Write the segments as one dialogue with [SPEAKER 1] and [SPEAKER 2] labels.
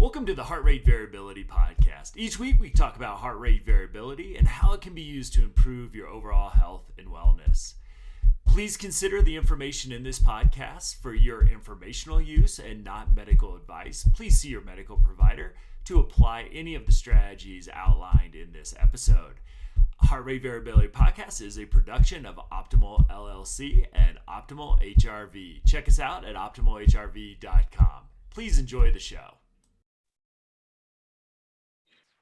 [SPEAKER 1] Welcome to the Heart Rate Variability Podcast. Each week we talk about heart rate variability and how it can be used to improve your overall health and wellness. Please consider the information in this podcast for your informational use and not medical advice. Please see your medical provider to apply any of the strategies outlined in this episode. Heart Rate Variability Podcast is a production of Optimal LLC and Optimal HRV. Check us out at optimalhrv.com. Please enjoy the show.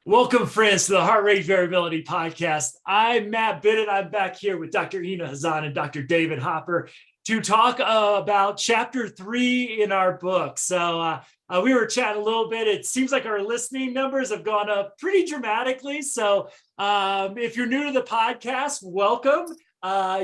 [SPEAKER 1] Welcome, friends, to the Heart Rate Variability Podcast. I'm Matt Bennett. I'm back here with Dr. Ina Hazan and Dr. David Hopper to talk about Chapter 3 in our book. So we were chatting a little bit. It seems like our listening numbers have gone up pretty dramatically. So if you're new to the podcast, welcome.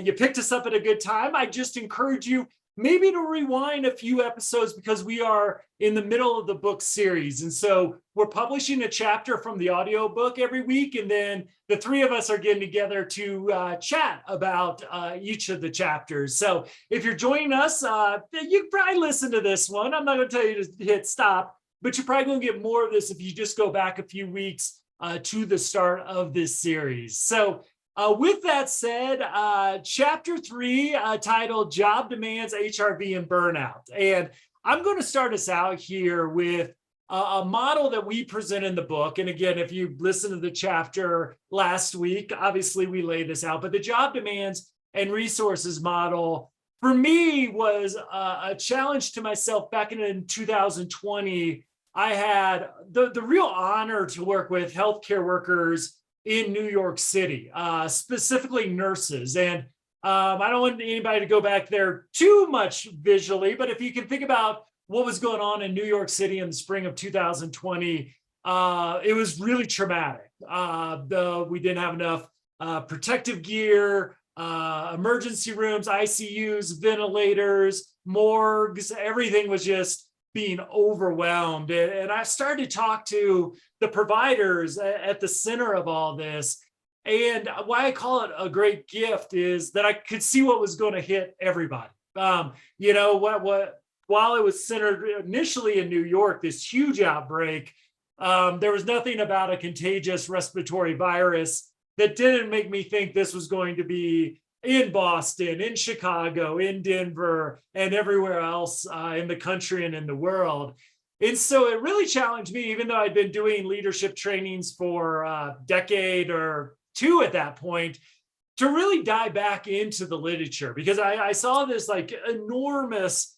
[SPEAKER 1] You picked us up at a good time. I just encourage you maybe to rewind a few episodes because we are in the middle of the book series. And so we're publishing a chapter from the audio book every week. And then the three of us are getting together to chat about each of the chapters. So if you're joining us, you can probably listen to this one. I'm not going to tell you to hit stop, but you're probably going to get more of this if you just go back a few weeks to the start of this series. So with that said, Chapter 3 titled Job Demands, HRV, and Burnout. And I'm going to start us out here with a model that we present in the book. And again, if you listened to the chapter last week, obviously we laid this out. But the job demands and resources model, for me, was a challenge to myself back in 2020. I had the real honor to work with healthcare workers in New York City, specifically nurses. And I don't want anybody to go back there too much visually, but if you can think about what was going on in New York City in the spring of 2020, it was really traumatic. We didn't have enough protective gear, emergency rooms, ICUs, ventilators, morgues, everything was just being overwhelmed. And I started to talk to the providers at the center of all this. And why I call it a great gift is that I could see what was going to hit everybody. While it was centered initially in New York, this huge outbreak, there was nothing about a contagious respiratory virus that didn't make me think this was going to be in Boston, in Chicago, in Denver, and everywhere else in the country and in the world. And so it really challenged me, even though I'd been doing leadership trainings for a decade or two at that point, to really dive back into the literature, because I saw this like enormous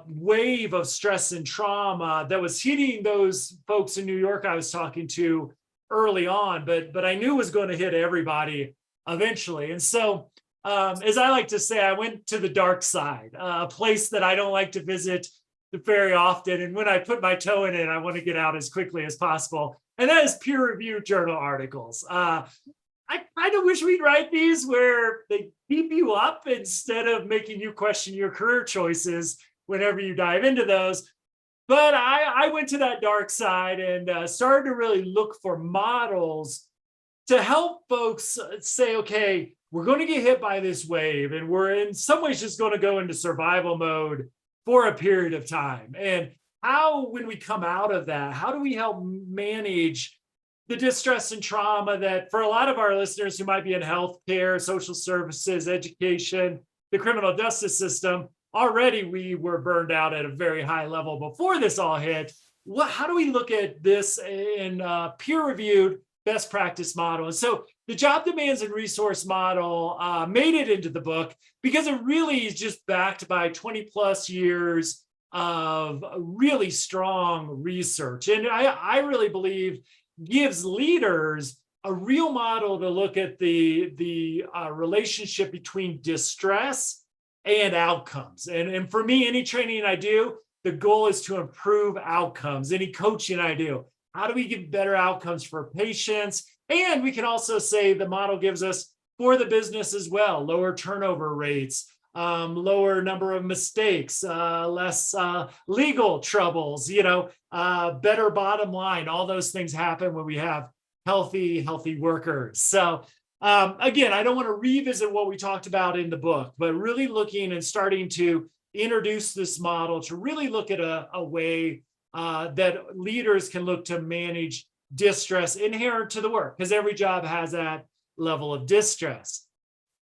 [SPEAKER 1] wave of stress and trauma that was hitting those folks in New York I was talking to early on, but I knew it was going to hit everybody eventually. And so, as I like to say, I went to the dark side, a place that I don't like to visit very often. And when I put my toe in it, I want to get out as quickly as possible. And that is peer-reviewed journal articles. I kind of wish we'd write these where they keep you up instead of making you question your career choices whenever you dive into those. But I went to that dark side and started to really look for models to help folks say, okay, we're going to get hit by this wave and we're in some ways just going to go into survival mode for a period of time. And how, when we come out of that, how do we help manage the distress and trauma that for a lot of our listeners who might be in healthcare, social services, education, the criminal justice system, already we were burned out at a very high level before this all hit. How do we look at this in peer-reviewed best practice model? And so the job demands and resource model made it into the book because it really is just backed by 20 plus years of really strong research. And I really believe gives leaders a real model to look at the relationship between distress and outcomes. And for me, any training I do, the goal is to improve outcomes. Any coaching I do, how do we get better outcomes for patients? And we can also say the model gives us for the business as well, lower turnover rates, lower number of mistakes, less legal troubles, better bottom line. All those things happen when we have healthy workers. So again, I don't want to revisit what we talked about in the book, but really looking and starting to introduce this model to really look at a way that leaders can look to manage distress inherent to the work, because every job has that level of distress.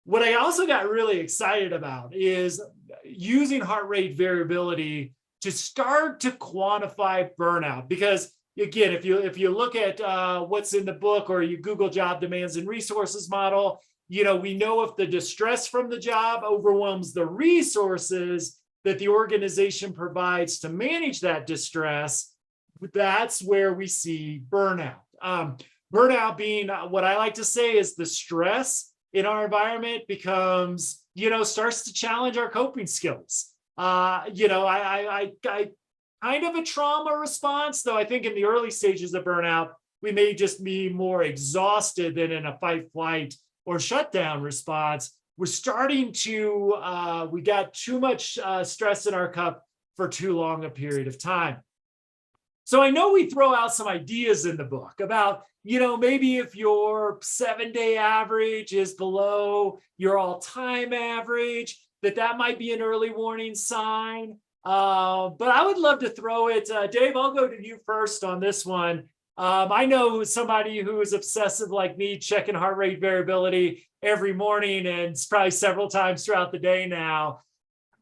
[SPEAKER 1] What I also got really excited about is using heart rate variability to start to quantify burnout. Because again, if you look at what's in the book, or you Google job demands and resources model, we know if the distress from the job overwhelms the resources that the organization provides to manage that distress, that's where we see burnout. Burnout being what I like to say is the stress in our environment becomes, starts to challenge our coping skills. I kind of a trauma response, though I think in the early stages of burnout, we may just be more exhausted than in a fight, flight, or shutdown response. We're starting to, we got too much stress in our cup for too long a period of time. So I know we throw out some ideas in the book about, maybe if your 7-day average is below your all-time average, that might be an early warning sign. But I would love to throw it. Dave, I'll go to you first on this one. I know somebody who is obsessive like me, checking heart rate variability every morning and probably several times throughout the day now.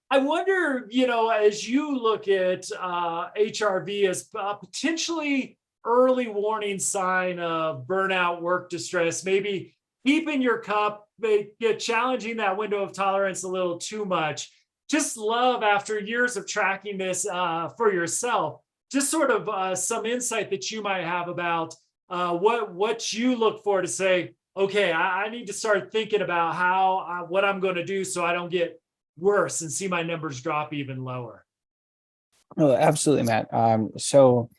[SPEAKER 1] I wonder, as you look at HRV as a potentially early warning sign of burnout, work distress, maybe keeping your cup, challenging that window of tolerance a little too much. Just love, after years of tracking this for yourself, just sort of some insight that you might have about what you look for to say, okay, I need to start thinking about what I'm going to do so I don't get worse and see my numbers drop even lower.
[SPEAKER 2] Oh, absolutely, Matt. So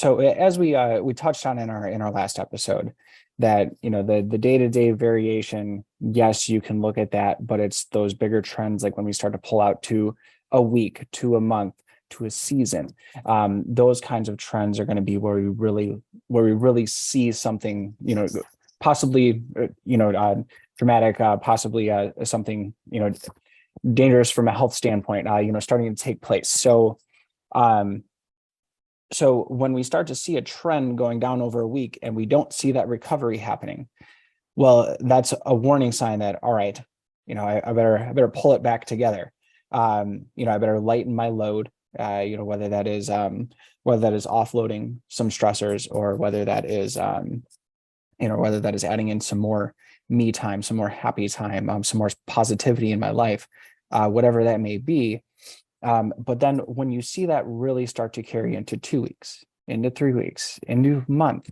[SPEAKER 2] as we touched on in our last episode, that the day-to-day variation, yes, you can look at that, but it's those bigger trends, like when we start to pull out to a week, to a month, to a season. Those kinds of trends are going to be where we really see something, possibly dramatic, possibly something dangerous from a health standpoint, starting to take place. So when we start to see a trend going down over a week and we don't see that recovery happening, well, that's a warning sign that, all right, I better pull it back together. I better lighten my load, whether that is offloading some stressors, or whether that is adding in some more me time, some more happy time, some more positivity in my life, whatever that may be. But then when you see that really start to carry into 2 weeks, into 3 weeks, into a month,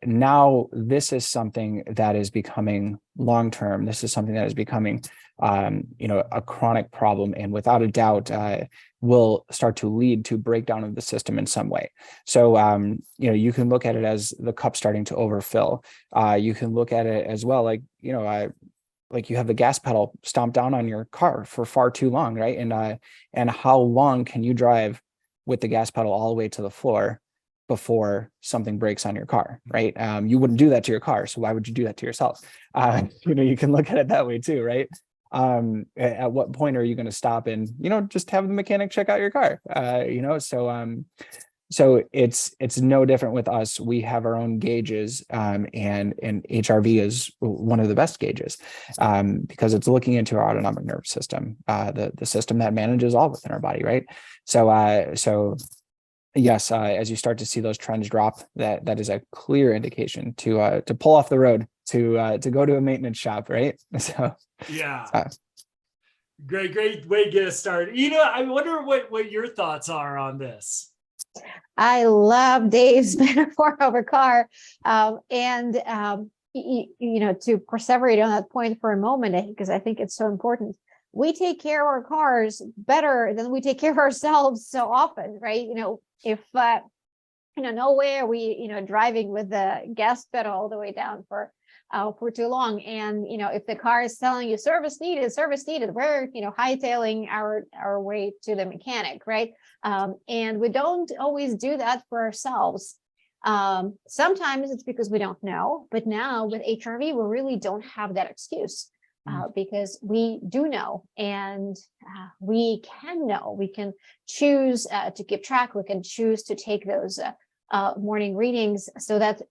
[SPEAKER 2] now this is something that is becoming long-term. This is something that is becoming, a chronic problem, and without a doubt, will start to lead to breakdown of the system in some way. So, you can look at it as the cup starting to overfill. You can look at it as well, like you have the gas pedal stomped down on your car for far too long, right? And how long can you drive with the gas pedal all the way to the floor before something breaks on your car, right? You wouldn't do that to your car, so why would you do that to yourself? You can look at it that way too, right? At what point are you going to stop and just have the mechanic check out your car? So it's no different with us. We have our own gauges, and HRV is one of the best gauges, because it's looking into our autonomic nervous system, the system that manages all within our body, right? So yes, as you start to see those trends drop, that is a clear indication to pull off the road, to go to a maintenance shop, right? So
[SPEAKER 1] yeah. Great way to get us started. I wonder what your thoughts are on this.
[SPEAKER 3] I love Dave's metaphor of a car, to perseverate on that point for a moment, because I think it's so important. We take care of our cars better than we take care of ourselves so often, right? If nowhere we driving with the gas pedal all the way down for too long, and if the car is telling you service needed, we're hightailing our way to the mechanic, right? And we don't always do that for ourselves. Sometimes it's because we don't know, but now with HRV we really don't have that excuse. because we do know, and we can choose to keep track. We can choose to take those morning readings so that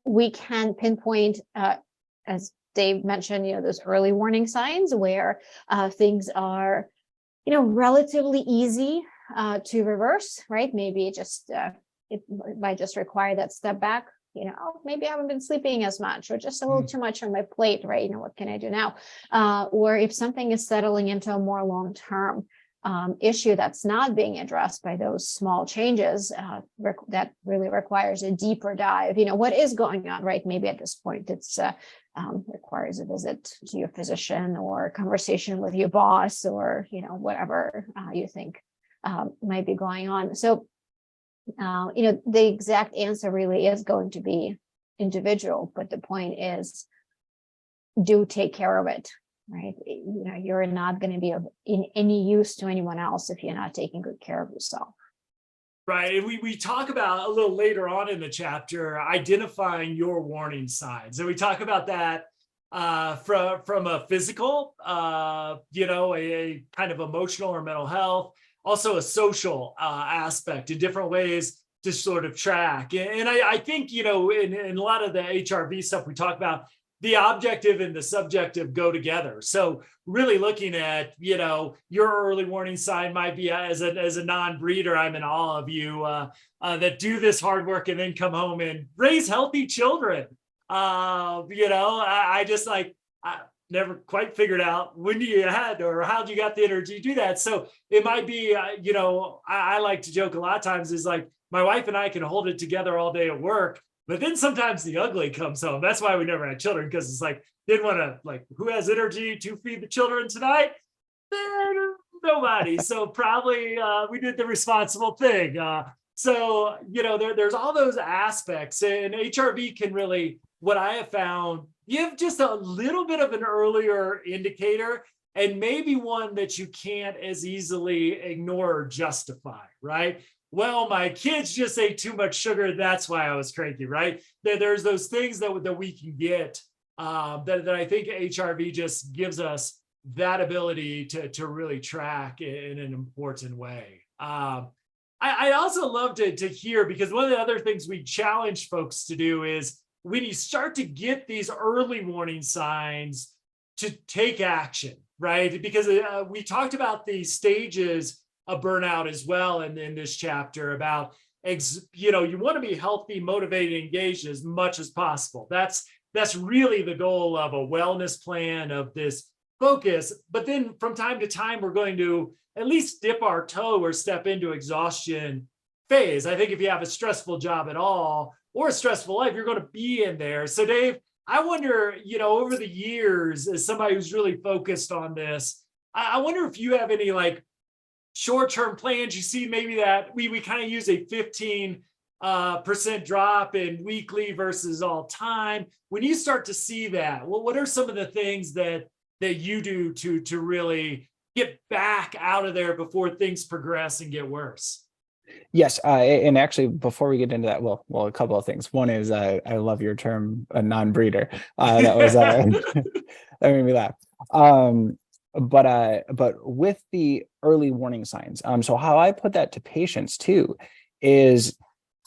[SPEAKER 3] we can pinpoint, as Dave mentioned, those early warning signs where things are, relatively easy to reverse, right? Maybe it might just require that step back. Maybe I haven't been sleeping as much, or just a little too much on my plate, right? What can I do now? Or if something is settling into a more long-term issue that's not being addressed by those small changes, that really requires a deeper dive. What is going on, right? Maybe at this point it's requires a visit to your physician or a conversation with your boss, or whatever you think might be going on. So the exact answer really is going to be individual, but the point is, do take care of it, right? You're not going to be of in any use to anyone else if you're not taking good care of yourself.
[SPEAKER 1] Right. And we talk about a little later on in the chapter, identifying your warning signs. And we talk about that from a physical, a kind of emotional or mental health, also a social aspect in different ways to sort of track. And I think, in a lot of the HRV stuff we talk about, the objective and the subjective go together. So really looking at, your early warning sign might be as a non-breeder, I'm in awe of you that do this hard work and then come home and raise healthy children. I just I never quite figured out when you had or how you got the energy to do that. So it might be, I like to joke a lot of times is like, my wife and I can hold it together all day at work, but then sometimes the ugly comes home. That's why we never had children, because it's like, didn't want to who has energy to feed the children tonight? Nobody. So probably we did the responsible thing. So, there's all those aspects, and HRV can really, what I have found, give just a little bit of an earlier indicator, and maybe one that you can't as easily ignore or justify, right? Well, my kids just ate too much sugar. That's why I was cranky, right? There's those things that we can get that I think HRV just gives us that ability to really track in an important way. I also love to hear, because one of the other things we challenge folks to do is when you start to get these early warning signs, to take action, right? Because we talked about the stages of burnout as well in this chapter about, you want to be healthy, motivated, engaged as much as possible. That's really the goal of a wellness plan, of this focus. But then from time to time, we're going to at least dip our toe or step into exhaustion phase. I think if you have a stressful job at all or a stressful life, you're going to be in there. So Dave, I wonder, over the years, as somebody who's really focused on this, I wonder if you have any short-term plans. You see maybe that we kind of use a 15% drop in weekly versus all time. When you start to see that, what are some of the things that you do to really get back out of there before things progress and get worse?
[SPEAKER 2] Yes, and actually, before we get into that, well, a couple of things. One is I love your term, a non-breeder. That was that made me laugh. But with the early warning signs, so how I put that to patients too is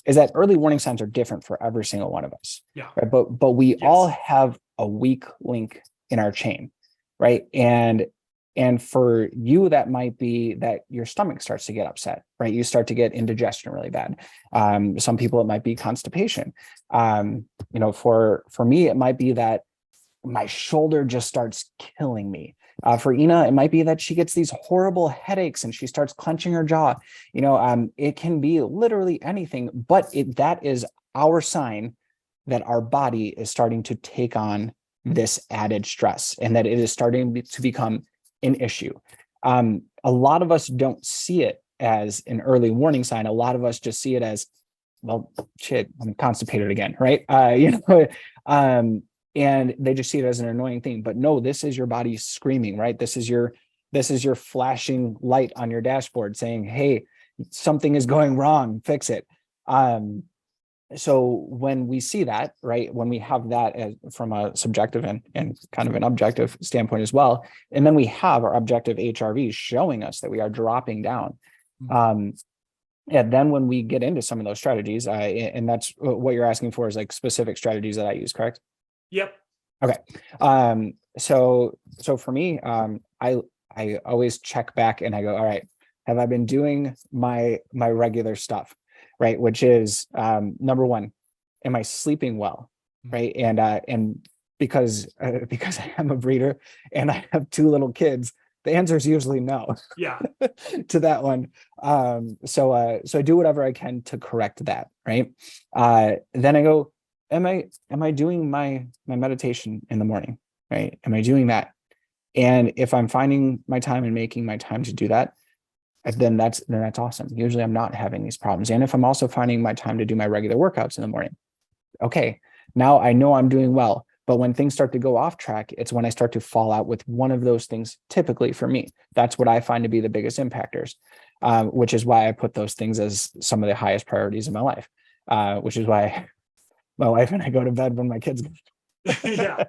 [SPEAKER 2] that early warning signs are different for every single one of us.
[SPEAKER 1] Yeah.
[SPEAKER 2] Right? But we all have a weak link in our chain, right? And for you, that might be that your stomach starts to get upset, right? You start to get indigestion really bad. Some people, it might be constipation. For me, it might be that my shoulder just starts killing me. For Ina, it might be that she gets these horrible headaches and she starts clenching her jaw. It can be literally anything, but that is our sign that our body is starting to take on this added stress and that it is starting to become an issue. A lot of us don't see it as an early warning sign. A lot of us just see it as, well, shit, I'm constipated again, right? And they just see it as an annoying thing. But no, this is your body screaming, right? This is your flashing light on your dashboard saying, hey, something is going wrong, fix it. so when we see that, right, when we have that as, from a subjective and kind of an objective standpoint as well, and then we have our objective HRV showing us that we are dropping down. And then when we get into some of those strategies, and that's what you're asking for is like specific strategies that I use, correct?
[SPEAKER 1] Yep.
[SPEAKER 2] Okay. So for me, I always check back and I go, all right, have I been doing my regular stuff, right? Which is number one, am I sleeping well, right? And because I am a breeder and I have 2 little kids, the answer is usually no.
[SPEAKER 1] Yeah.
[SPEAKER 2] To that one. So I do whatever I can to correct that, right? Then I go, am I doing my meditation in the morning, right? Am I doing that? And if I'm finding my time and making my time to do that, then that's awesome. Usually I'm not having these problems. And if I'm also finding my time to do my regular workouts in the morning, okay, now I know I'm doing well. But when things start to go off track, it's when I start to fall out with one of those things, typically for me. That's what I find to be the biggest impactors, which is why I put those things as some of the highest priorities in my life, which is why my wife and I go to bed when my kids go.
[SPEAKER 1] Yeah.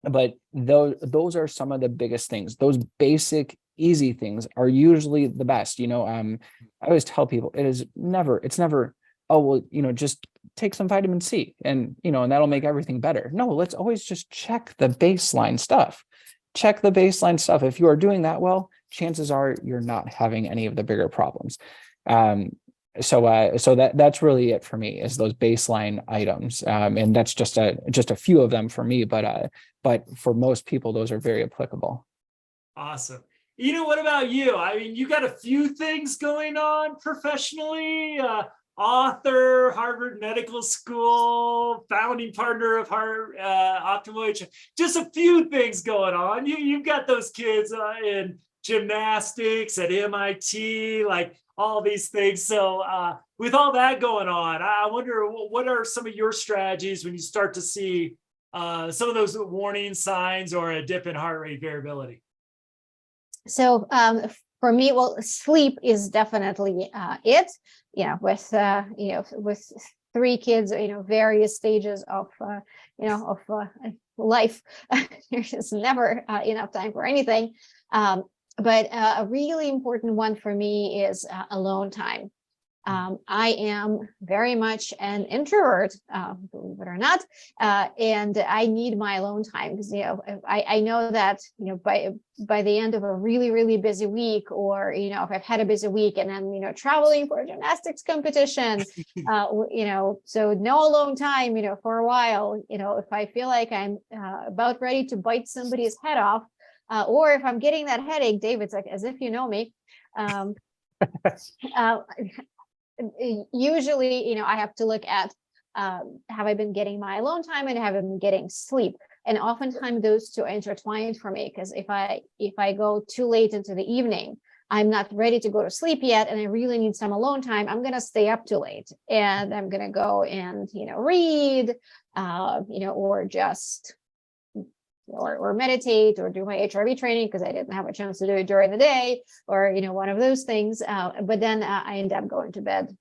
[SPEAKER 2] But those are some of the biggest things. Those basic, easy things are usually the best. I always tell people it's never, oh, well, just take some vitamin C and that'll make everything better. No, let's always just check the baseline stuff. Check the baseline stuff. If you are doing that well, chances are you're not having any of the bigger problems. So that's really it for me, is those baseline items. And that's just a few of them for me, but for most people, those are very applicable.
[SPEAKER 1] Awesome. What about you? I mean, you got a few things going on professionally, author, Harvard Medical School, founding partner of Optimal HRV, just a few things going on. You've got those kids in gymnastics at MIT, like all these things. So with all that going on, I wonder, what are some of your strategies when you start to see some of those warning signs or a dip in heart rate variability?
[SPEAKER 3] So for me, well, sleep is definitely it. With 3 kids, various stages of life, there's never enough time for anything. But a really important one for me is alone time. I am very much an introvert, believe it or not, and I need my alone time because I know that by the end of a really, really busy week, or if I've had a busy week and then traveling for a gymnastics competition, so no alone time for a while. If I feel like I'm about ready to bite somebody's head off, or if I'm getting that headache, David's like, as if you know me. Usually, I have to look at, have I been getting my alone time and have I been getting sleep? And oftentimes those two are intertwined for me, because if I go too late into the evening, I'm not ready to go to sleep yet, and I really need some alone time, I'm going to stay up too late and I'm going to go and, read, or just or meditate or do my HRV training because I didn't have a chance to do it during the day, or one of those things. But then I end up going to bed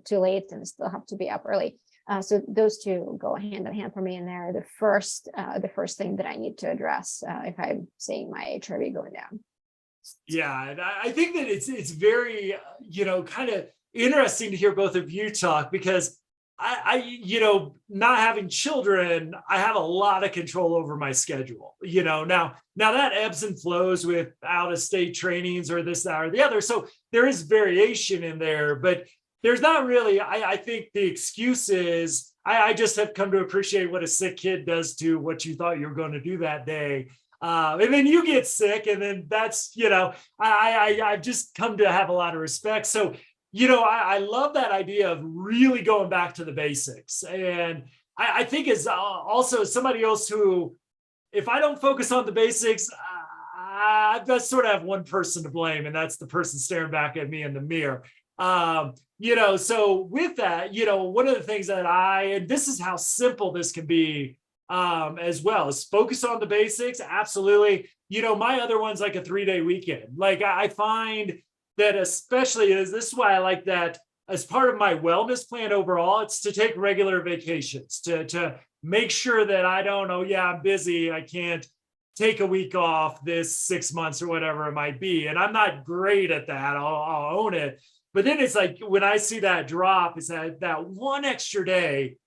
[SPEAKER 3] too late and still have to be up early. So those two go hand in hand for me, and they're the first thing that I need to address if I'm seeing my HRV going down.
[SPEAKER 1] Yeah, and I think that it's very kind of interesting to hear both of you talk, because I not having children, I have a lot of control over my schedule, now that ebbs and flows with out of state trainings or this, that, or the other. So there is variation in there, but there's not really, I think the excuse is, I just have come to appreciate what a sick kid does to what you thought you were going to do that day. And then you get sick, and then that's, I've just come to have a lot of respect. So I love that idea of really going back to the basics. And I think is also somebody else who, if I don't focus on the basics, I just sort of have one person to blame, and that's the person staring back at me in the mirror. So with that, one of the things that and this is how simple this can be as well, is focus on the basics. Absolutely. My other one's like a 3-day weekend. Like I find that, especially, this is why I like that as part of my wellness plan overall, it's to take regular vacations, to make sure that I don't, oh yeah, I'm busy, I can't take a week off this 6 months or whatever it might be. And I'm not great at that. I'll own it. But then it's like when I see that drop, it's that one extra day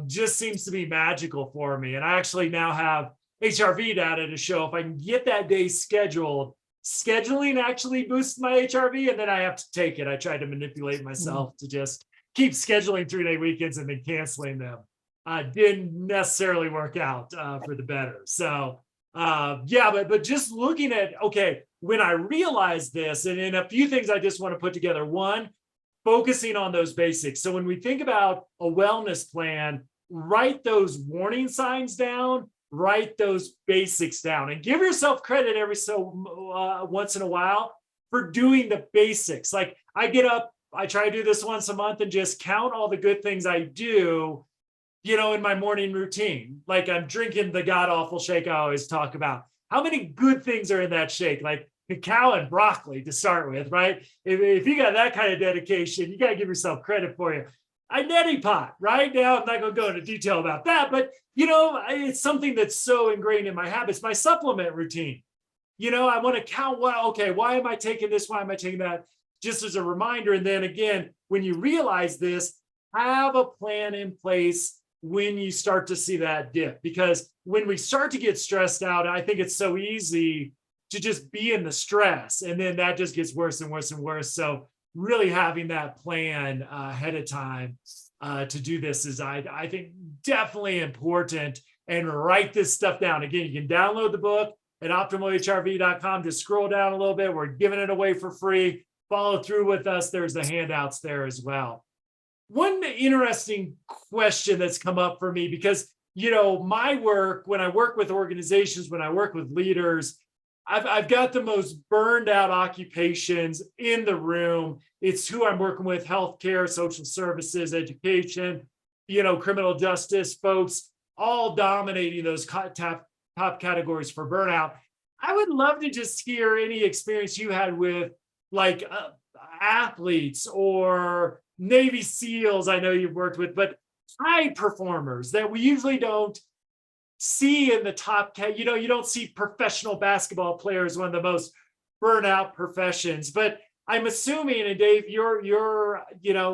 [SPEAKER 1] just seems to be magical for me. And I actually now have HRV data to show if I can get that day scheduled, scheduling actually boosts my HRV, and then I have to take it. I try to manipulate myself to just keep scheduling 3-day weekends and then canceling them. Didn't necessarily work out for the better. So yeah, but just looking at, okay, when I realized this, and a few things I just want to put together. One, focusing on those basics. So when we think about a wellness plan, write those warning signs down, write those basics down, and give yourself credit every so once in a while for doing the basics. Like I get up, I try to do this once a month and just count all the good things I do, in my morning routine. Like I'm drinking the god awful shake I always talk about. How many good things are in that shake? Like cacao and broccoli to start with, right? If you got that kind of dedication, you got to give yourself credit for you. I neti pot, right? Now, I'm not going to go into detail about that, but, it's something that's so ingrained in my habits, my supplement routine. I want to count why am I taking this? Why am I taking that? Just as a reminder. And then again, when you realize this, have a plan in place when you start to see that dip, because when we start to get stressed out, I think it's so easy to just be in the stress, and then that just gets worse and worse and worse. So really having that plan ahead of time to do this is, I think, definitely important. And write this stuff down. Again, you can download the book at optimalhrv.com. Just scroll down a little bit. We're giving it away for free. Follow through with us. There's the handouts there as well. One interesting question that's come up for me, because, my work, when I work with organizations, when I work with leaders, I've got the most burned out occupations in the room. It's who I'm working with: healthcare, social services, education, criminal justice folks, all dominating those top categories for burnout. I would love to just hear any experience you had with like athletes or Navy SEALs. I know you've worked with, but high performers that we usually don't see in the top. You don't see professional basketball players, one of the most burnout professions. But I'm assuming, and Dave, you're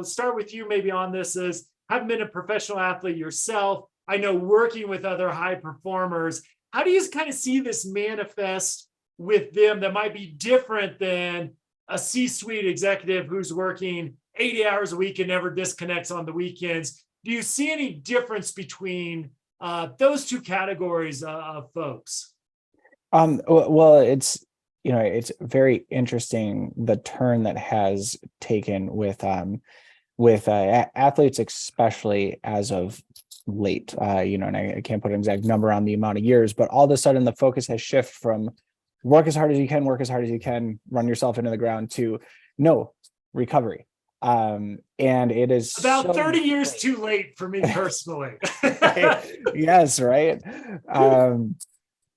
[SPEAKER 1] start with you maybe on this, as having been a professional athlete yourself. I know working with other high performers. How do you kind of see this manifest with them that might be different than a C-suite executive who's working 80 hours a week and never disconnects on the weekends? Do you see any difference between those two categories of folks?
[SPEAKER 2] Well, it's very interesting, the turn that has taken with athletes, especially as of late. And I can't put an exact number on the amount of years, but all of a sudden the focus has shifted from work as hard as you can, run yourself into the ground, to no, recovery. And it is
[SPEAKER 1] about 30 years too late for me personally.
[SPEAKER 2] Yes, right.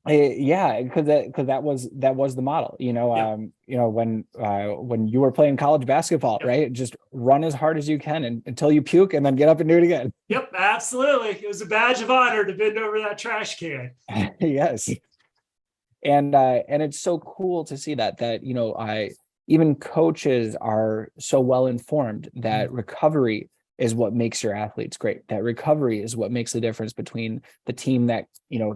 [SPEAKER 2] Yeah, because that was the model. When you were playing college basketball, right? Just run as hard as you can until you puke, and then get up and do it again.
[SPEAKER 1] Yep, absolutely. It was a badge of honor to bend over that trash can.
[SPEAKER 2] Yes. And it's so cool to see that even coaches are so well informed that recovery is what makes your athletes great. That recovery is what makes the difference between the team that,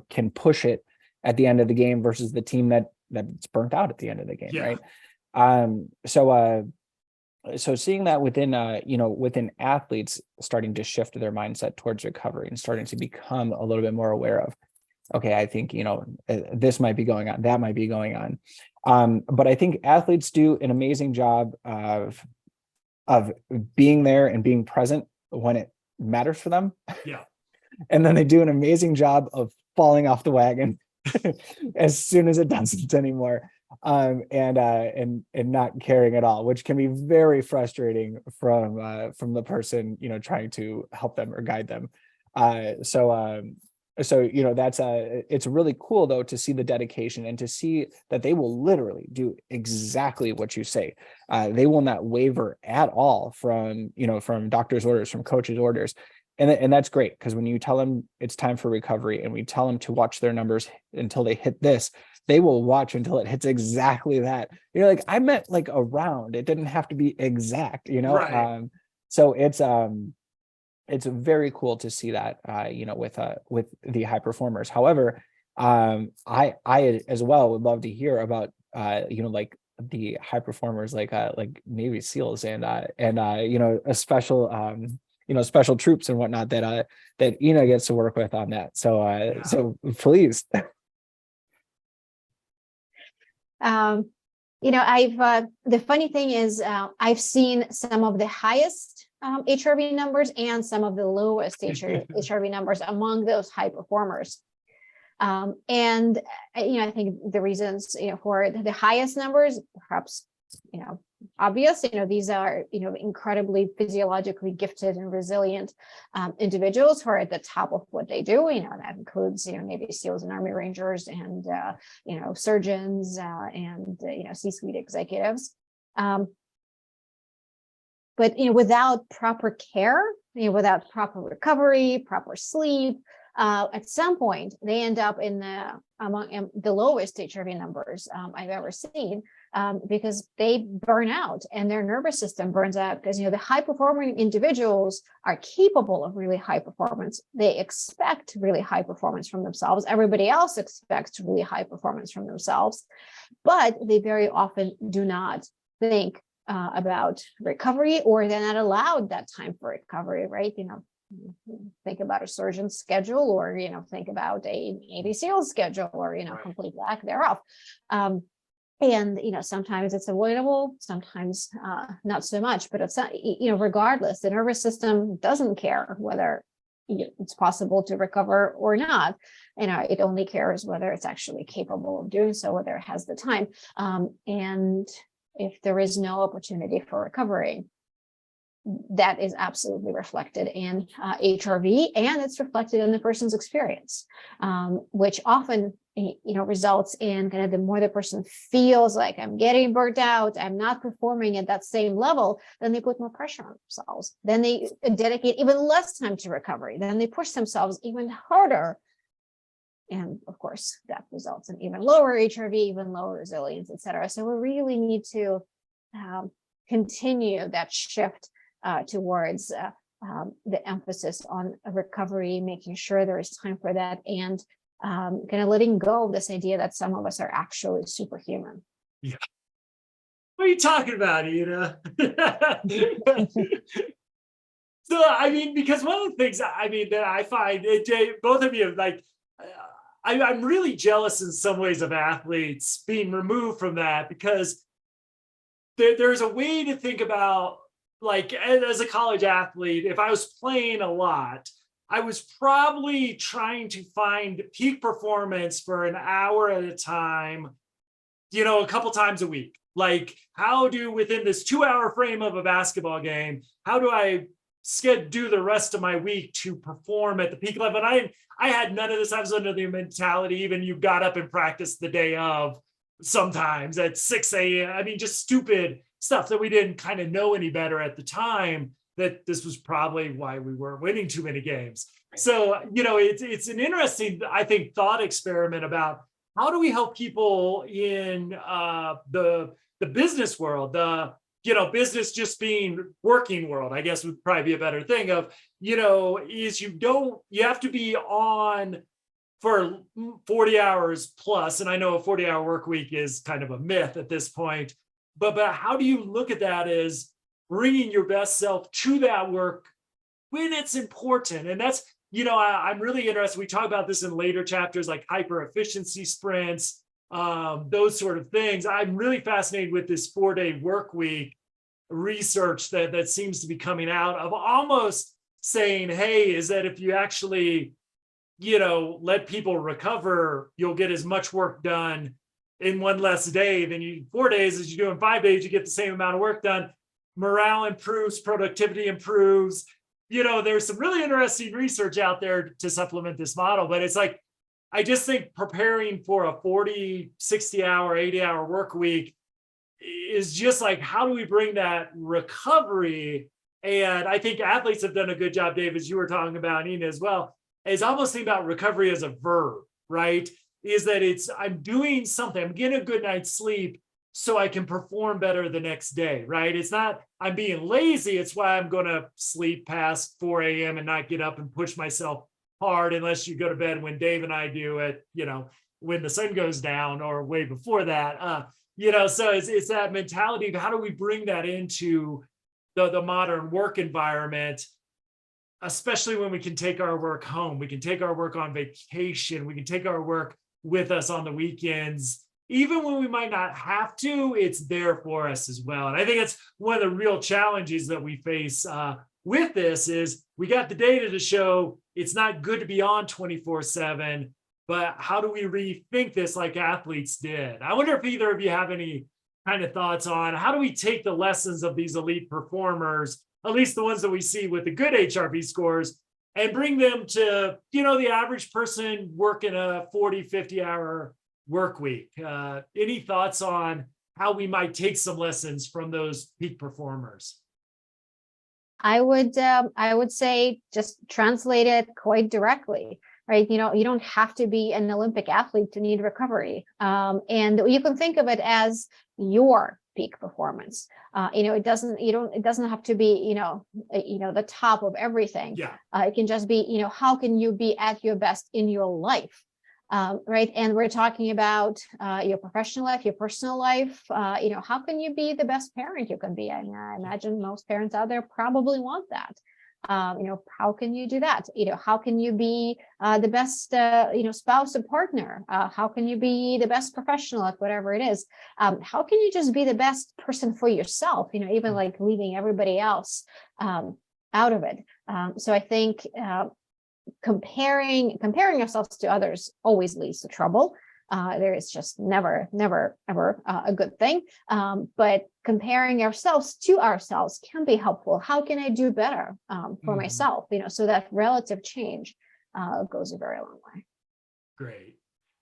[SPEAKER 2] can push it at the end of the game versus the team that's burnt out at the end of the game. Yeah. Right. So seeing that within athletes starting to shift their mindset towards recovery and starting to become a little bit more aware of, okay, I think, this might be going on, that might be going on. But I think athletes do an amazing job of being there and being present when it matters for them.
[SPEAKER 1] Yeah.
[SPEAKER 2] And then they do an amazing job of falling off the wagon as soon as it doesn't anymore. And not caring at all, which can be very frustrating from the person, trying to help them or guide them. So So, that's it's really cool though to see the dedication and to see that they will literally do exactly what you say. They will not waver at all from doctor's orders, from coach's orders. And that's great, because when you tell them it's time for recovery and we tell them to watch their numbers until they hit this, they will watch until it hits exactly that. Like, I meant like around, it didn't have to be exact,
[SPEAKER 1] Right.
[SPEAKER 2] So it's very cool to see that, with the high performers. However, I as well would love to hear about, like the high performers, like Navy SEALs and a special troops and whatnot that Ina gets to work with on that. So
[SPEAKER 1] Yeah.
[SPEAKER 2] so please.
[SPEAKER 3] The funny thing is, I've seen some of the highest HRV numbers and some of the lowest HRV numbers among those high performers. And I think the reasons, for the highest numbers, perhaps, obvious, these are, incredibly physiologically gifted and resilient individuals who are at the top of what they do. That includes, Navy SEALs and Army Rangers and, surgeons and, C-suite executives. But, without proper care, without proper recovery, proper sleep, at some point they end up among the lowest HRV numbers I've ever seen, because they burn out and their nervous system burns out, because the high performing individuals are capable of really high performance. They expect really high performance from themselves. Everybody else expects really high performance from themselves, but they very often do not think about recovery, or they're not allowed that time for recovery, right? Think about a surgeon's schedule, or think about a Navy SEAL schedule, or
[SPEAKER 1] Right.
[SPEAKER 3] complete lack thereof. And sometimes it's avoidable, sometimes not so much, but it's not, regardless, the nervous system doesn't care whether it's possible to recover or not. It only cares whether it's actually capable of doing so, whether it has the time. And if there is no opportunity for recovery, that is absolutely reflected in HRV, and it's reflected in the person's experience, which often results in kind of, the more the person feels like, I'm getting burnt out, I'm not performing at that same level, then they put more pressure on themselves. Then they dedicate even less time to recovery. Then they push themselves even harder. And of course, that results in even lower HRV, even lower resilience, et cetera. So we really need to continue that shift towards the emphasis on recovery, making sure there is time for that, and kind of letting go of this idea that some of us are actually superhuman.
[SPEAKER 1] Yeah. What are you talking about, Ina? So, because one of the things, that I find, both of you, like, I'm really jealous in some ways of athletes being removed from that, because there's a way to think about, like, as a college athlete, if I was playing a lot, I was probably trying to find peak performance for an hour at a time, a couple times a week. Like, how do, within this 2-hour frame of a basketball game, how do I do the rest of my week to perform at the peak level? And I had none of this. I was under the mentality, even you got up and practiced the day of, sometimes at 6 a.m. Just stupid stuff that we didn't kind of know any better at the time, that this was probably why we weren't winning too many games. So, it's an interesting, I think, thought experiment about how do we help people in the business world, business just being working world, I guess would probably be a better thing of, is you have to be on for 40 hours plus. And I know a 40-hour work week is kind of a myth at this point, but how do you look at that as bringing your best self to that work when it's important? And that's, I'm really interested. We talk about this in later chapters, like hyper efficiency sprints, those sort of things. I'm really fascinated with this 4-day work week research that seems to be coming out of, almost saying, hey, is that if you actually, let people recover, you'll get as much work done in one less day than 4 days as you do in 5 days. You get the same amount of work done. Morale improves, productivity improves. there's some really interesting research out there to supplement this model, but it's like, I just think preparing for a 40, 60 hour, 80-hour work week is just like, how do we bring that recovery? And I think athletes have done a good job, Dave, as you were talking about, Nina, as well, is almost think about recovery as a verb, right? Is that I'm doing something, I'm getting a good night's sleep so I can perform better the next day, right? It's not I'm being lazy, it's why I'm going to sleep past 4 a.m. and not get up and push myself hard, unless you go to bed when Dave and I do it, when the sun goes down or way before that. So it's that mentality of how do we bring that into the modern work environment, especially when we can take our work home, we can take our work on vacation, we can take our work with us on the weekends, even when we might not have to, it's there for us as well. And I think it's one of the real challenges that we face with this is we got the data to show it's not good to be on 24/7, but how do we rethink this like athletes did? I wonder if either of you have any kind of thoughts on how do we take the lessons of these elite performers, at least the ones that we see with the good HRV scores, and bring them to, the average person working a 40, 50-hour work week. Any thoughts on how we might take some lessons from those peak performers?
[SPEAKER 3] I would say just translate it quite directly, right? You don't have to be an Olympic athlete to need recovery. And you can think of it as your peak performance. It doesn't have to be, the top of everything.
[SPEAKER 1] Yeah.
[SPEAKER 3] It can just be, how can you be at your best in your life? Right. And we're talking about your professional life, your personal life. How can you be the best parent you can be? And I imagine most parents out there probably want that. How can you do that? How can you be the best, spouse or partner? How can you be the best professional at whatever it is? How can you just be the best person for yourself? Even like leaving everybody else out of it. So I think comparing ourselves to others always leads to trouble. There is just never, ever a good thing. But comparing ourselves to ourselves can be helpful. How can I do better for myself? So that relative change goes a very long way.
[SPEAKER 1] Great.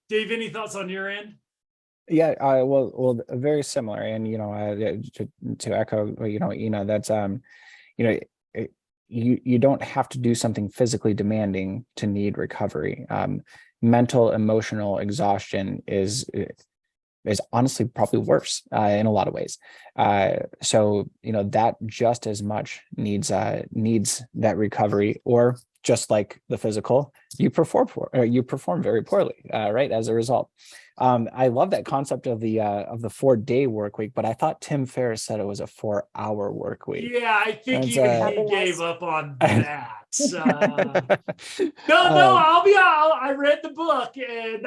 [SPEAKER 1] Dave, any thoughts on your end?
[SPEAKER 2] Yeah, well, very similar. And, to echo, that's, you don't have to do something physically demanding to need recovery. Mental, emotional exhaustion is honestly probably worse in a lot of ways. So that just as much needs that recovery, or just like the physical, you perform very poorly, right? As a result. I love that concept of the 4-day work week, but I thought Tim Ferriss said it was a 4-hour work week.
[SPEAKER 1] Yeah, I think
[SPEAKER 2] That's,
[SPEAKER 1] even he gave up on that. No, I read the book, and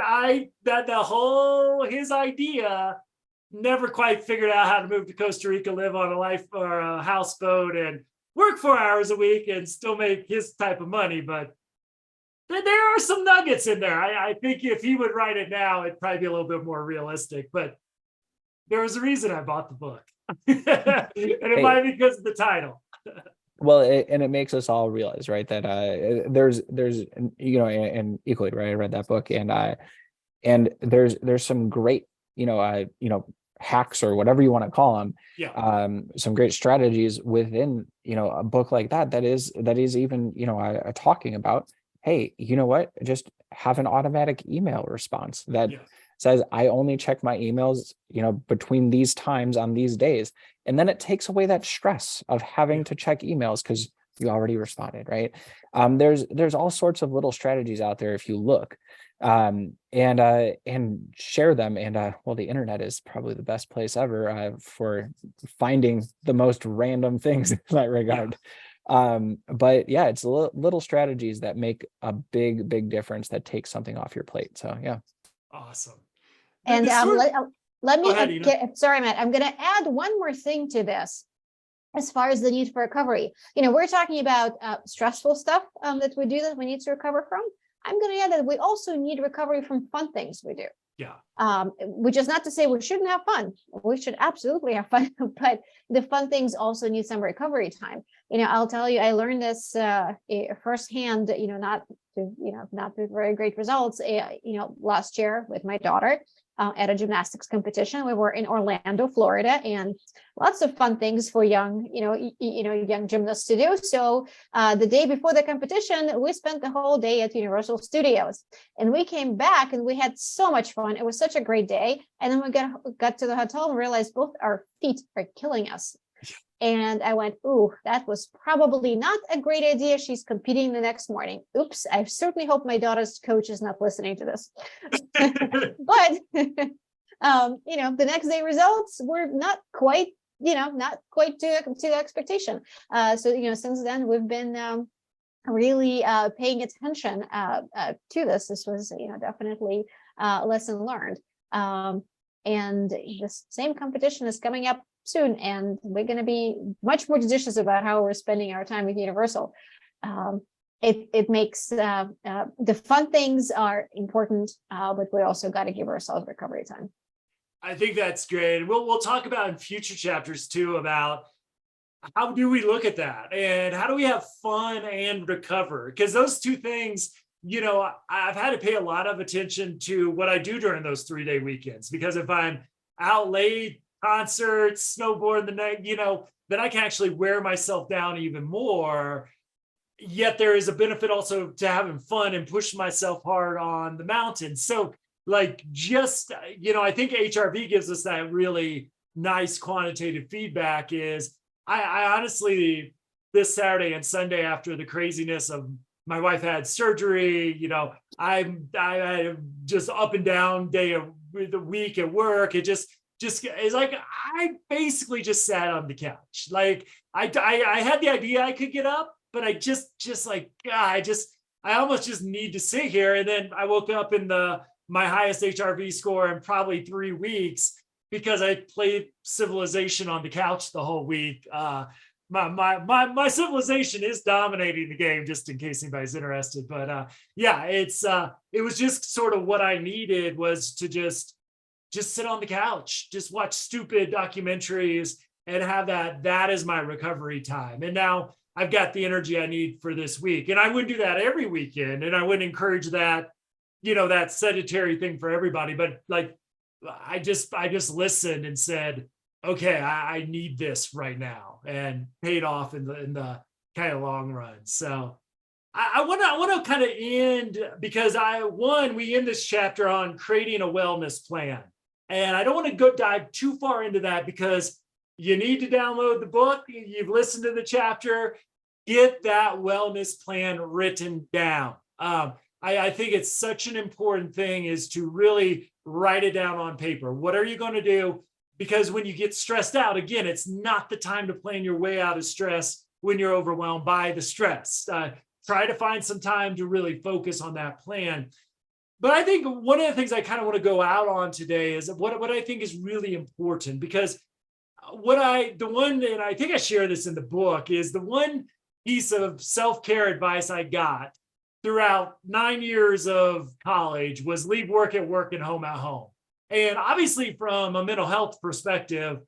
[SPEAKER 1] his idea, never quite figured out how to move to Costa Rica, live on a life or a houseboat, and work 4 hours a week and still make his type of money. But there are some nuggets in there. I think if he would write it now, it'd probably be a little bit more realistic. But there was a reason I bought the book, and it might be because of the title.
[SPEAKER 2] Well, and it makes us all realize, right, that there's and equally, right, I read that book, and there's some great hacks, or whatever you want to call them.
[SPEAKER 1] Yeah.
[SPEAKER 2] Some great strategies within a book like that is even talking about, hey, what, just have an automatic email response that says, I only check my emails between these times on these days, and then it takes away that stress of having to check emails because you already responded, right? There's all sorts of little strategies out there if you look, and share them. And the internet is probably the best place ever for finding the most random things in that regard. But yeah, it's little strategies that make a big difference, that take something off your plate. So yeah.
[SPEAKER 1] Awesome.
[SPEAKER 3] And let me sorry, Matt, I'm going to add one more thing to this. As far as the need for recovery, we're talking about stressful stuff that we do that we need to recover from. I'm going to add that we also need recovery from fun things we do.
[SPEAKER 1] Yeah.
[SPEAKER 3] Which is not to say we shouldn't have fun. We should absolutely have fun, but the fun things also need some recovery time. I'll tell you, I learned this firsthand, not with very great results, last year with my daughter at a gymnastics competition. We were in Orlando, Florida, and lots of fun things for young gymnasts to do. So the day before the competition, we spent the whole day at Universal Studios, and we came back and we had so much fun. It was such a great day. And then we got to the hotel and realized both our feet are killing us. And I went, ooh, that was probably not a great idea. She's competing the next morning. Oops, I certainly hope my daughter's coach is not listening to this. But, the next day results were not quite to expectation. So, since then we've been really paying attention to this. This was, definitely a lesson learned. And the same competition is coming up soon, and we're going to be much more judicious about how we're spending our time with Universal. It makes the fun things are important, but we also got to give ourselves recovery time.
[SPEAKER 1] I think that's great. We'll talk about in future chapters too about how do we look at that and how do we have fun and recover, because those two things, I've had to pay a lot of attention to what I do during those 3-day weekends, because if I'm out late, concerts, snowboard the night, then I can actually wear myself down even more. Yet there is a benefit also to having fun and push myself hard on the mountain. So I think HRV gives us that really nice quantitative feedback. Is I honestly, this Saturday and Sunday, after the craziness of my wife had surgery, I had just up and down day of the week at work. It just it's like I basically just sat on the couch. Like I had the idea I could get up, but I I almost just need to sit here. And then I woke up in my highest HRV score in probably 3 weeks, because I played Civilization on the couch the whole week. My Civilization is dominating the game, just in case anybody's interested. But it was just sort of what I needed, was to just sit on the couch, just watch stupid documentaries and have that is my recovery time. And now I've got the energy I need for this week. And I wouldn't do that every weekend, and I wouldn't encourage that, that sedentary thing for everybody. But I just listened and said, okay, I need this right now, and paid off in the kind of long run. So I want to kind of end, because we end this chapter on creating a wellness plan. And I don't want to dive too far into that, because you need to download the book. You've listened to the chapter, get that wellness plan written down. I think it's such an important thing, is to really write it down on paper. What are you going to do? Because when you get stressed out, again, it's not the time to plan your way out of stress when you're overwhelmed by the stress. Try to find some time to really focus on that plan. But I think one of the things I kind of want to go out on today is what I think is really important, because and I think I share this in the book, is the one piece of self-care advice I got throughout 9 years of college was leave work at work and home at home. And obviously, from a mental health perspective,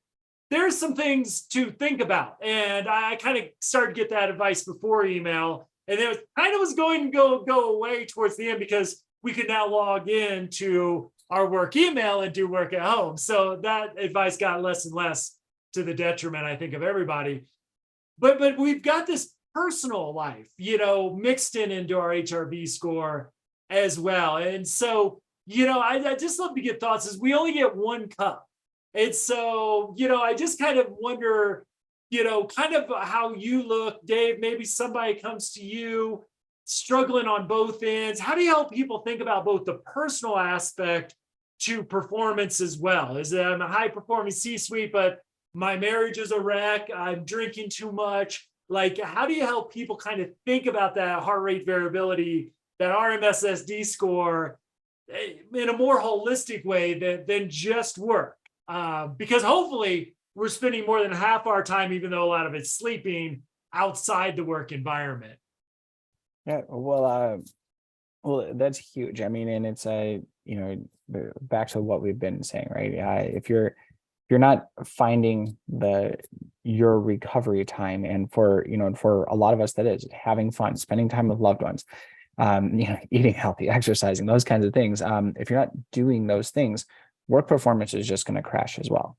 [SPEAKER 1] there's some things to think about. And I kind of started to get that advice before email, and it was going to go away towards the end, because we could now log in to our work email and do work at home. So that advice got less and less, to the detriment, I think, of everybody. But we've got this personal life, mixed into our HRV score as well. And so, I just love to get thoughts, is we only get one cup. And so, I just kind of wonder, kind of how you look, Dave. Maybe somebody comes to you struggling on both ends. How do you help people think about both the personal aspect to performance as well? Is that I'm a high performing C-suite, but my marriage is a wreck, I'm drinking too much? How do you help people kind of think about that heart rate variability, that RMSSD score, in a more holistic way than just work? Because hopefully we're spending more than half our time, even though a lot of it's sleeping, outside the work environment.
[SPEAKER 2] Yeah, well, that's huge. I mean, and it's back to what we've been saying, right? If you're not finding your recovery time, and for a lot of us, that is having fun, spending time with loved ones, eating healthy, exercising, those kinds of things. If you're not doing those things, work performance is just going to crash as well.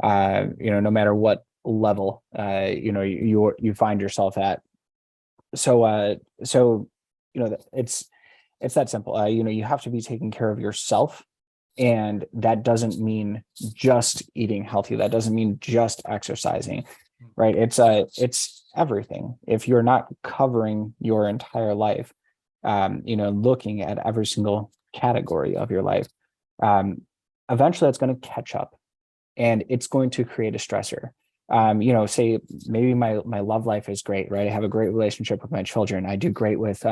[SPEAKER 2] No matter what level, you find yourself at. So it's that simple. You have to be taking care of yourself. And that doesn't mean just eating healthy. That doesn't mean just exercising, right? It's everything. If you're not covering your entire life, looking at every single category of your life, eventually that's going to catch up, and it's going to create a stressor. Say maybe my love life is great, right? I have a great relationship with my children. I do great with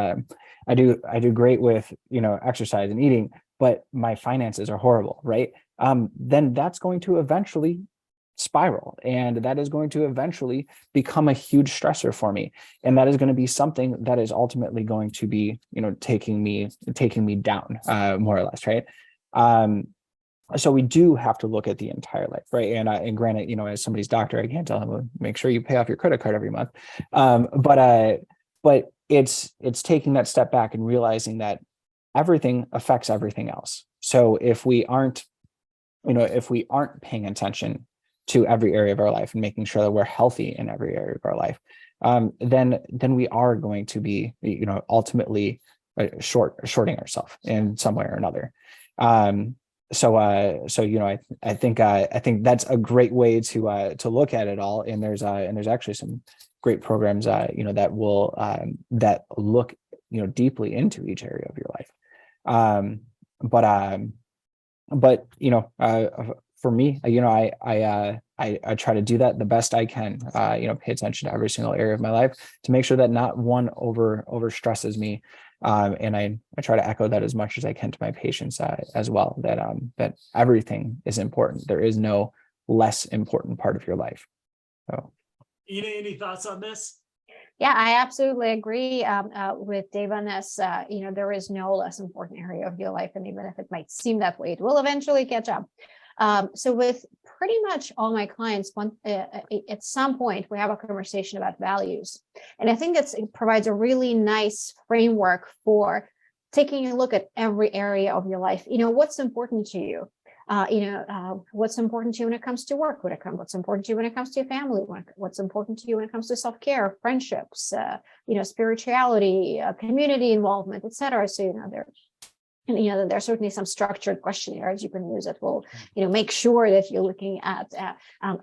[SPEAKER 2] exercise and eating, but my finances are horrible, right? Then that's going to eventually spiral, and that is going to eventually become a huge stressor for me. And that is going to be something that is ultimately going to be, taking me down, more or less, right? So we do have to look at the entire life, right? And granted, as somebody's doctor, I can't tell them, well, make sure you pay off your credit card every month. But it's taking that step back and realizing that everything affects everything else. So if we aren't paying attention to every area of our life and making sure that we're healthy in every area of our life, then we are going to be, ultimately shorting ourselves in some way or another. I think that's a great way to look at it all. And there's actually some great programs, that will that look, deeply into each area of your life. But for me, I try to do that the best I can. Pay attention to every single area of my life to make sure that not one over stresses me. And I try to echo that as much as I can to my patients as well, that everything is important. There is no less important part of your life. So,
[SPEAKER 1] any thoughts on this?
[SPEAKER 3] Yeah, I absolutely agree with Dave on this. There is no less important area of your life, and even if it might seem that way, it will eventually catch up. So with pretty much all my clients, at some point we have a conversation about values. And I think it provides a really nice framework for taking a look at every area of your life. What's important to you? What's important to you when it comes to work? What's important to you when it comes to your family? What's important to you when it comes to self-care, friendships, spirituality, community involvement, etc. So, there's certainly some structured questionnaires you can use that will, make sure that you're looking at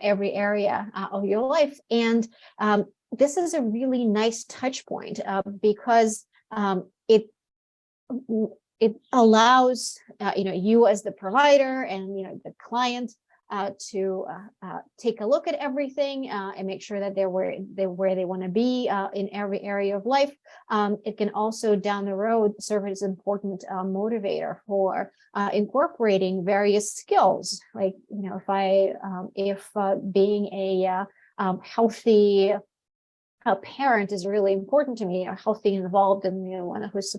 [SPEAKER 3] every area of your life. And this is a really nice touch point because it allows you as the provider and the client to take a look at everything and make sure that they're where they want to be in every area of life. It can also down the road serve as an important motivator for incorporating various skills. Like if being a healthy parent is really important to me, healthy and involved, and one who's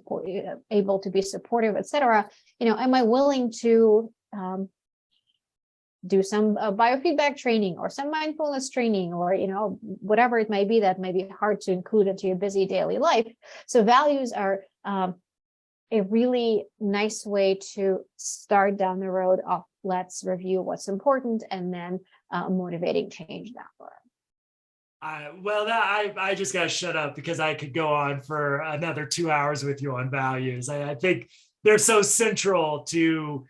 [SPEAKER 3] able to be supportive, etc. Am I willing to do some biofeedback training or some mindfulness training, or whatever it may be that may be hard to include into your busy daily life? So values are a really nice way to start down the road of let's review what's important and then motivating change that way.
[SPEAKER 1] I just got to shut up because I could go on for another 2 hours with you on values. I think they're so central to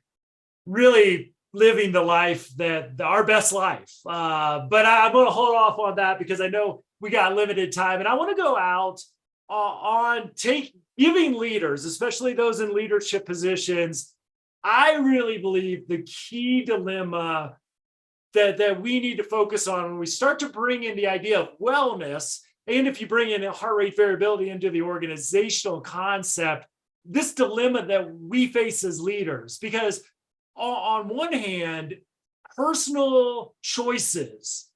[SPEAKER 1] really living the life our best life. But I'm going to hold off on that because I know we got limited time, and I want to go out on giving leaders, especially those in leadership positions. I really believe the key dilemma that we need to focus on when we start to bring in the idea of wellness, and if you bring in heart rate variability into the organizational concept, this dilemma that we face as leaders, because on one hand, personal choices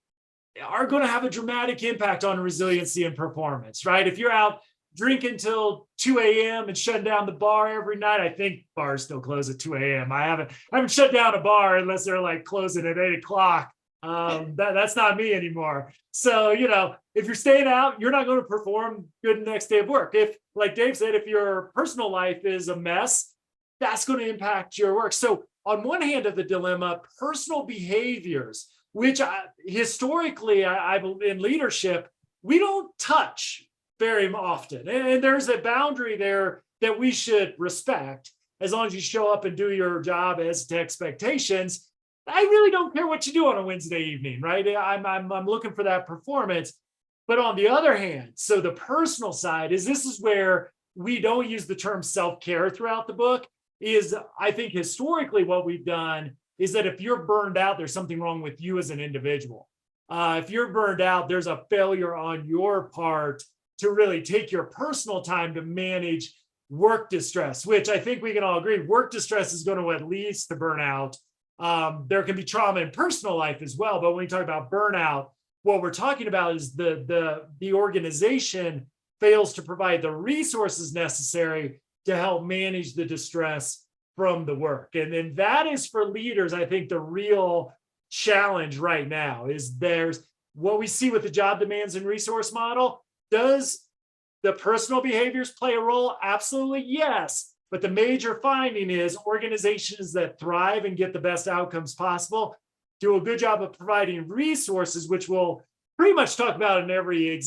[SPEAKER 1] are going to have a dramatic impact on resiliency and performance, right? If you're out drinking till 2 a.m. and shutting down the bar every night. I think bars still close at 2 a.m. I haven't shut down a bar unless they're like closing at 8 o'clock. That's not me anymore. So, if you're staying out, you're not going to perform good the next day of work. If, like Dave said, if your personal life is a mess, that's going to impact your work. So on one hand of the dilemma, personal behaviors, which historically, I in leadership, we don't touch very often. And there's a boundary there that we should respect as long as you show up and do your job as to expectations. I really don't care what you do on a Wednesday evening, right? I'm looking for that performance. But on the other hand, so the personal side this is where we don't use the term self-care throughout the book. Is I think historically what we've done is that if you're burned out, there's something wrong with you as an individual. If you're burned out, there's a failure on your part to really take your personal time to manage work distress, which I think we can all agree, work distress is going to what leads to burnout. There can be trauma in personal life as well, but when we talk about burnout, what we're talking about is the organization fails to provide the resources necessary to help manage the distress from the work. And then that is for leaders, I think the real challenge right now is there's what we see with the job demands and resource model. Does the personal behaviors play a role? Absolutely, yes. But the major finding is organizations that thrive and get the best outcomes possible do a good job of providing resources, which we'll pretty much talk about in every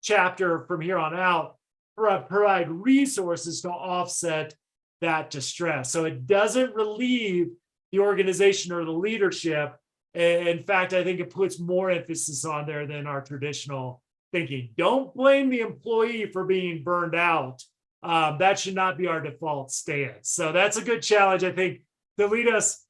[SPEAKER 1] chapter from here on out, provide resources to offset that distress. So it doesn't relieve the organization or the leadership. In fact, I think it puts more emphasis on there than our traditional thinking. Don't blame the employee for being burned out. That should not be our default stance. So that's a good challenge, I think, to lead us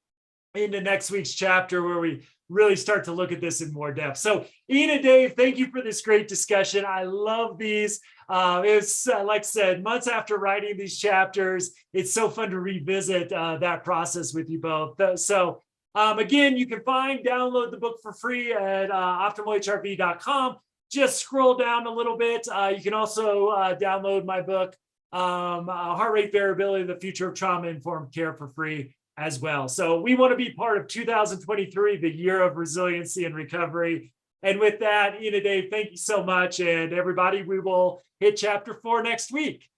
[SPEAKER 1] into next week's chapter where we really start to look at this in more depth. So Ina, Dave, thank you for this great discussion. I love these. It's like I said, months after writing these chapters, it's so fun to revisit that process with you both. So again, you can download the book for free at optimalhrv.com. Just scroll down a little bit. You can also download my book, Heart Rate Variability, the Future of Trauma-Informed Care, for free as well. So we want to be part of 2023, the year of resiliency and recovery. And with that, Ina, Dave, thank you so much. And everybody, we will hit chapter 4 next week.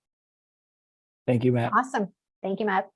[SPEAKER 2] Thank you, Matt.
[SPEAKER 3] Awesome. Thank you, Matt.